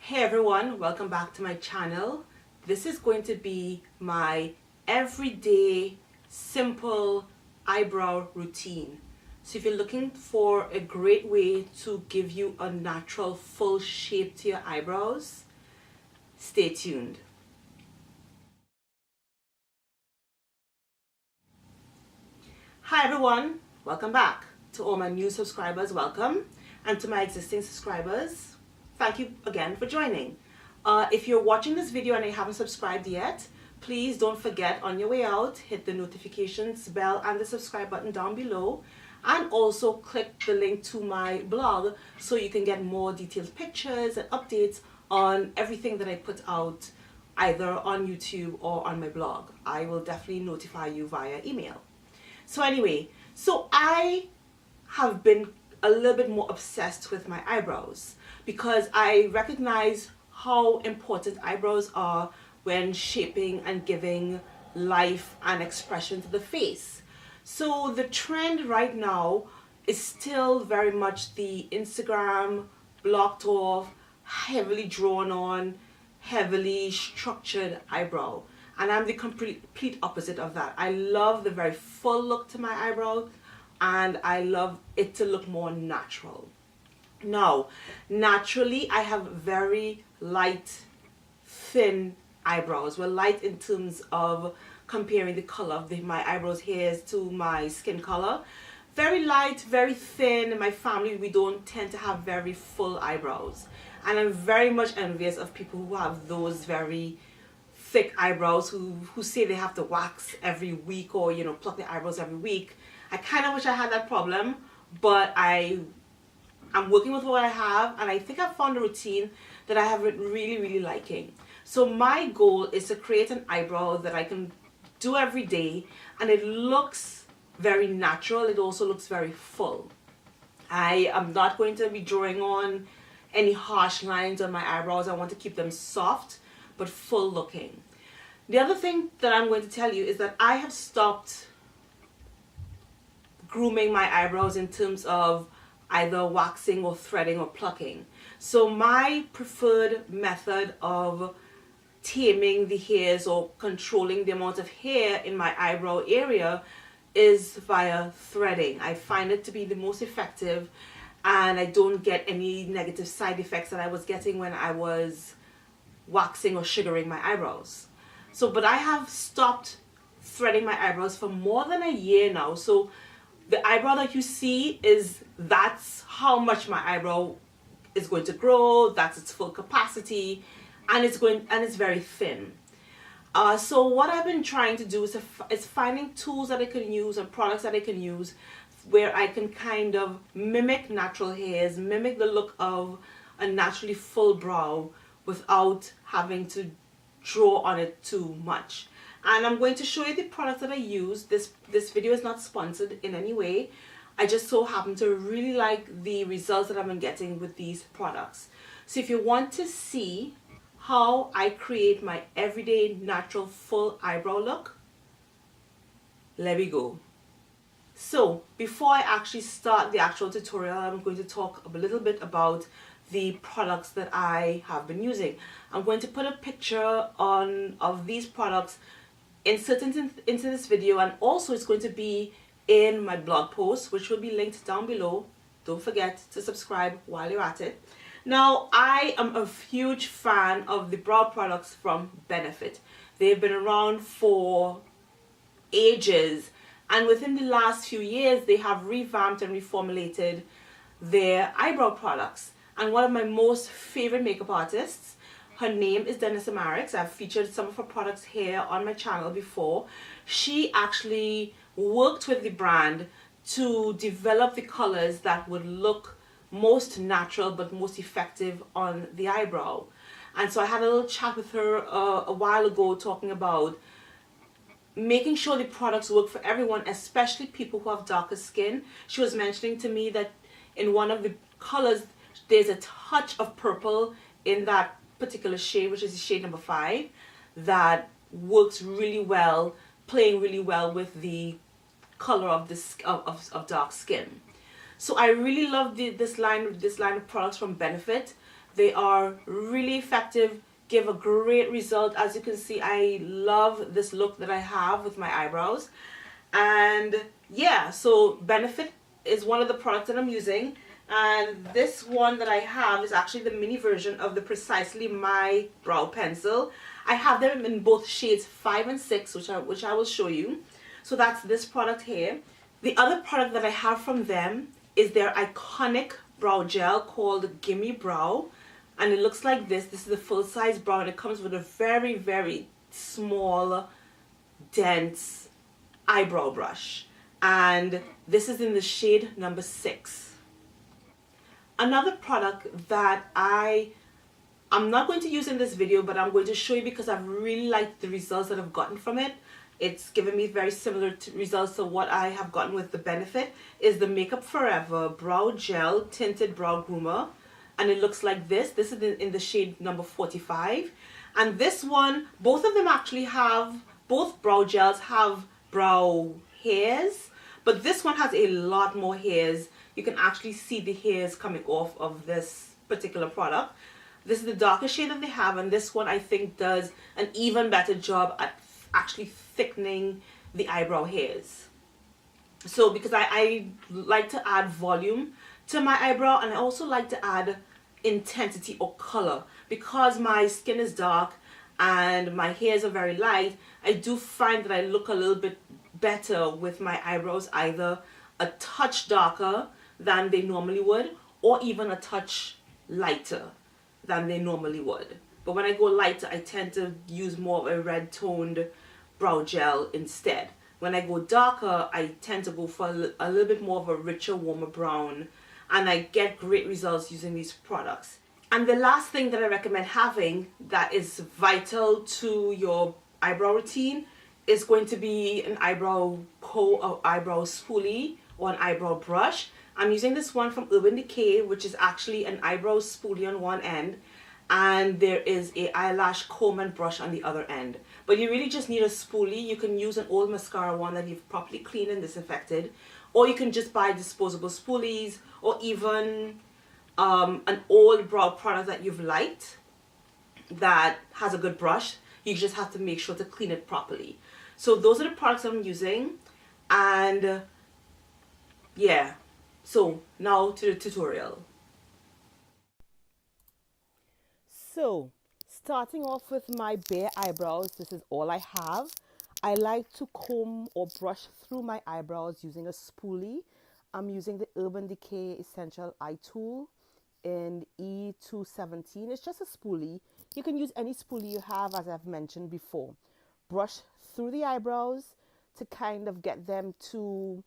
Hey everyone, welcome back to my channel. This is going to be my everyday simple eyebrow routine. So if you're looking for a great way to give you a natural full shape to your eyebrows, stay tuned. Hi everyone, welcome back. To all my new subscribers, welcome. And to my existing subscribers, thank you again for joining. If you're watching this video and you haven't subscribed yet, please don't forget on your way out, hit the notifications bell and the subscribe button down below, and also click the link to my blog so you can get more detailed pictures and updates on everything that I put out either on YouTube or on my blog. I will definitely notify you via email. So anyway, I have been a little bit more obsessed with my eyebrows because I recognize how important eyebrows are when shaping and giving life and expression to the face. So the trend right now is still very much the Instagram blocked off, heavily drawn on, heavily structured eyebrow. And I'm the complete opposite of that. I love the very full look to my eyebrow, and I love it to look more natural. Now, naturally, I have very light, thin eyebrows. Well, light in terms of comparing the color of my eyebrows hairs to my skin color. Very light, very thin. In my family, we don't tend to have very full eyebrows. And I'm very much envious of people who have those very thick eyebrows, who say they have to wax every week or, you know, pluck their eyebrows every week. I kind of wish I had that problem, but I'm working with what I have, and I think I've found a routine that I have been really liking. So my goal is to create an eyebrow that I can do every day, and it looks very natural. It also looks very full. I am not going to be drawing on any harsh lines on my eyebrows. I want to keep them soft but full looking. The other thing that I'm going to tell you is that I have stopped grooming my eyebrows in terms of either waxing or threading or plucking. So my preferred method of taming the hairs or controlling the amount of hair in my eyebrow area is via threading. I find it to be the most effective, and I don't get any negative side effects that I was getting when I was waxing or sugaring my eyebrows. But I have stopped threading my eyebrows for more than a year now. So the eyebrow that you see that's how much my eyebrow is going to grow. That's its full capacity, and it's very thin. So what I've been trying to do is finding tools that I can use and products that I can use where I can kind of mimic natural hairs, mimic the look of a naturally full brow without having to draw on it too much. And I'm going to show you the products that I use. This video is not sponsored in any way. I just so happen to really like the results that I've been getting with these products. So if you want to see how I create my everyday natural full eyebrow look, let me go. So before I actually start the actual tutorial, I'm going to talk a little bit about the products that I have been using. I'm going to put a picture of these products inserted into this video, and also it's going to be in my blog post, which will be linked down below. Don't forget to subscribe while you're at it. Now, I am a huge fan of the brow products from Benefit. They've been around for ages, and within the last few years they have revamped and reformulated their eyebrow products. And one of my most favorite makeup artists, her name is Dennis Amarix. I've featured some of her products here on my channel before. She actually worked with the brand to develop the colors that would look most natural but most effective on the eyebrow. And so I had a little chat with her a while ago, talking about making sure the products work for everyone, especially people who have darker skin. She was mentioning to me that in one of the colors there's a touch of purple in that particular shade, which is the shade number 5, that works really well, playing really well with the color of dark skin. So I really love this line of products from Benefit. They are really effective, give a great result. As you can see, I love this look that I have with my eyebrows. And yeah, so Benefit is one of the products that I'm using. And this one that I have is actually the mini version of the Precisely My Brow Pencil. I have them in both shades 5 and 6, which I will show you. So that's this product here. The other product that I have from them is their iconic brow gel called Gimme Brow. And it looks like this. This is the full size brow, and it comes with a very, very small, dense eyebrow brush. And this is in the shade number 6. Another product that I'm not going to use in this video, but I'm going to show you because I've really liked the results that I've gotten from it. It's given me very similar results to what I have gotten with the Benefit, is the Makeup Forever Brow Gel Tinted Brow Groomer. And it looks like this. This is in the shade number 45. And this one, both of them actually have, both brow gels have brow hairs, but this one has a lot more hairs. You can actually see the hairs coming off of this particular product. This is the darker shade that they have, and this one I think does an even better job at actually thickening the eyebrow hairs. So because I like to add volume to my eyebrow, and I also like to add intensity or color. Because my skin is dark and my hairs are very light, I do find that I look a little bit better with my eyebrows either a touch darker than they normally would, or even a touch lighter than they normally would. But when I go lighter, I tend to use more of a red toned brow gel instead. When I go darker, I tend to go for a little bit more of a richer, warmer brown, and I get great results using these products. And the last thing that I recommend having that is vital to your eyebrow routine is going to be an eyebrow comb or eyebrow spoolie or an eyebrow brush. I'm using this one from Urban Decay, which is actually an eyebrow spoolie on one end, and there is a eyelash comb and brush on the other end. But you really just need a spoolie. You can use an old mascara one that you've properly cleaned and disinfected, or you can just buy disposable spoolies, or even an old brow product that you've liked that has a good brush. You just have to make sure to clean it properly. So those are the products I'm using, and yeah, so now to the tutorial. So starting off with my bare eyebrows, this is all I have. I like to comb or brush through my eyebrows using a spoolie. I'm using the Urban Decay Essential Eye Tool in E217. It's just a spoolie. You can use any spoolie you have, as I've mentioned before. Brush through the eyebrows to kind of get them to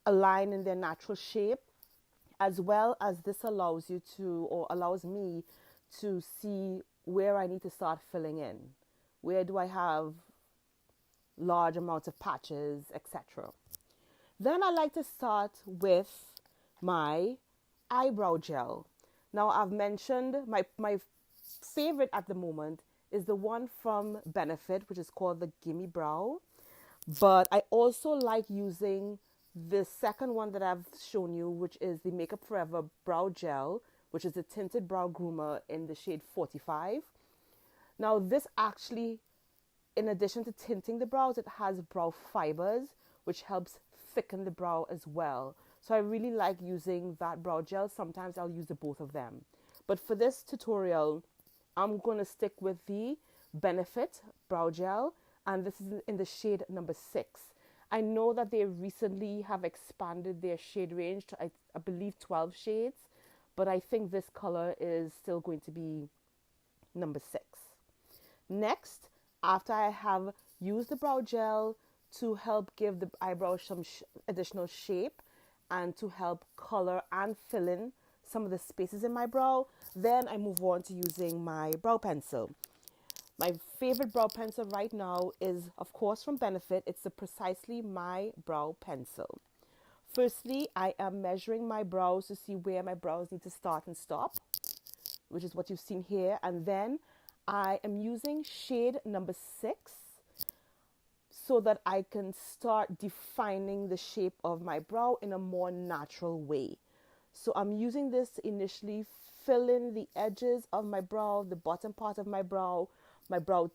align in their natural shape, as well as this allows you to, or allows me to see where I need to start filling in. Where do I have large amounts of patches, etc. Then I like to start with my eyebrow gel. Now I've mentioned my favorite at the moment is the one from Benefit, which is called the Gimme Brow. But I also like using the second one that I've shown you, which is the Makeup Forever Brow Gel, which is the Tinted Brow Groomer in the shade 45. Now this actually, in addition to tinting the brows, it has brow fibers, which helps thicken the brow as well. So I really like using that brow gel. Sometimes I'll use the both of them. But for this tutorial, I'm going to stick with the Benefit Brow Gel, and this is in the shade number 6. I know that they recently have expanded their shade range to, I believe, 12 shades, but I think this color is still going to be number 6. Next, after I have used the brow gel to help give the eyebrow some additional shape and to help color and fill in some of the spaces in my brow, then I move on to using my brow pencil. My favorite brow pencil right now is, of course, from Benefit. It's the Precisely My Brow Pencil. Firstly, I am measuring my brows to see where my brows need to start and stop, which is what you've seen here. And then I am using shade number 6 so that I can start defining the shape of my brow in a more natural way. So I'm using this to initially fill in the edges of my brow, the bottom part of my brow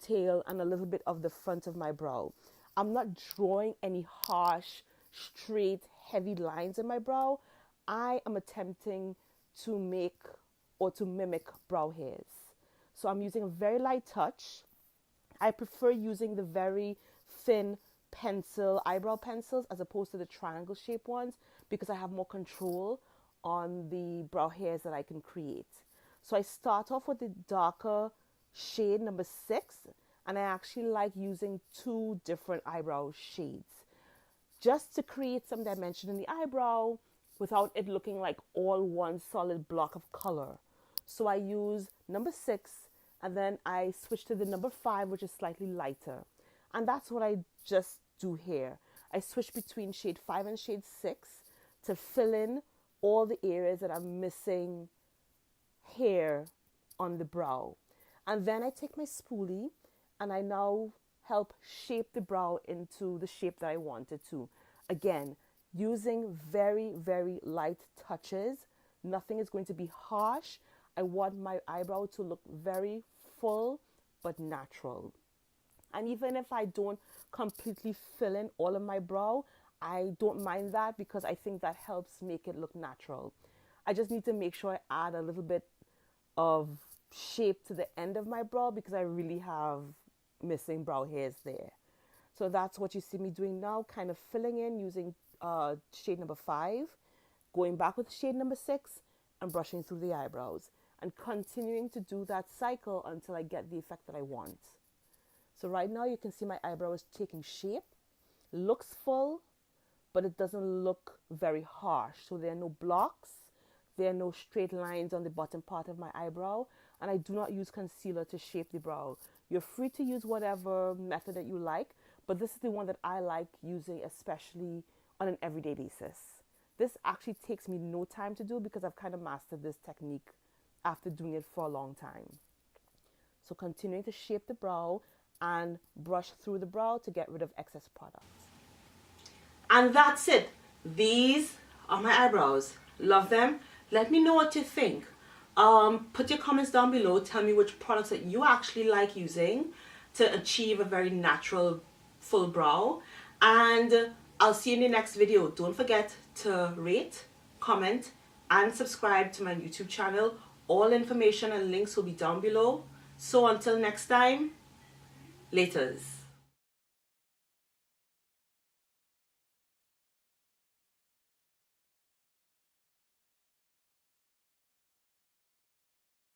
tail, and a little bit of the front of my brow. I'm not drawing any harsh, straight, heavy lines in my brow. I am attempting to make or to mimic brow hairs. So I'm using a very light touch. I prefer using the very thin eyebrow pencils as opposed to the triangle shaped ones because I have more control on the brow hairs that I can create. So I start off with the darker shade number 6, and I actually like using 2 different eyebrow shades just to create some dimension in the eyebrow without it looking like all one solid block of color. So I use number 6 and then I switch to the number 5, which is slightly lighter. And that's what I just do here. I switch between shade 5 and shade 6 to fill in all the areas that I'm missing hair on the brow. And then I take my spoolie and I now help shape the brow into the shape that I want it to. Again, using very, very light touches. Nothing is going to be harsh. I want my eyebrow to look very full but natural. And even if I don't completely fill in all of my brow, I don't mind that because I think that helps make it look natural. I just need to make sure I add a little bit of shape to the end of my brow because I really have missing brow hairs there. So that's what you see me doing now, kind of filling in using shade number 5, going back with shade number 6 and brushing through the eyebrows and continuing to do that cycle until I get the effect that I want. So right now you can see my eyebrow is taking shape, looks full, but it doesn't look very harsh. So there are no blocks, there are no straight lines on the bottom part of my eyebrow, and I do not use concealer to shape the brow. You're free to use whatever method that you like, but this is the one that I like using especially on an everyday basis. This actually takes me no time to do because I've kind of mastered this technique after doing it for a long time. So continuing to shape the brow and brush through the brow to get rid of excess products. And that's it. These are my eyebrows. Love them. Let me know what you think. Put your comments down below. Tell me which products that you actually like using to achieve a very natural full brow. And I'll see you in the next video. Don't forget to rate, comment, and subscribe to my YouTube channel. All information and links will be down below. So until next time, laters.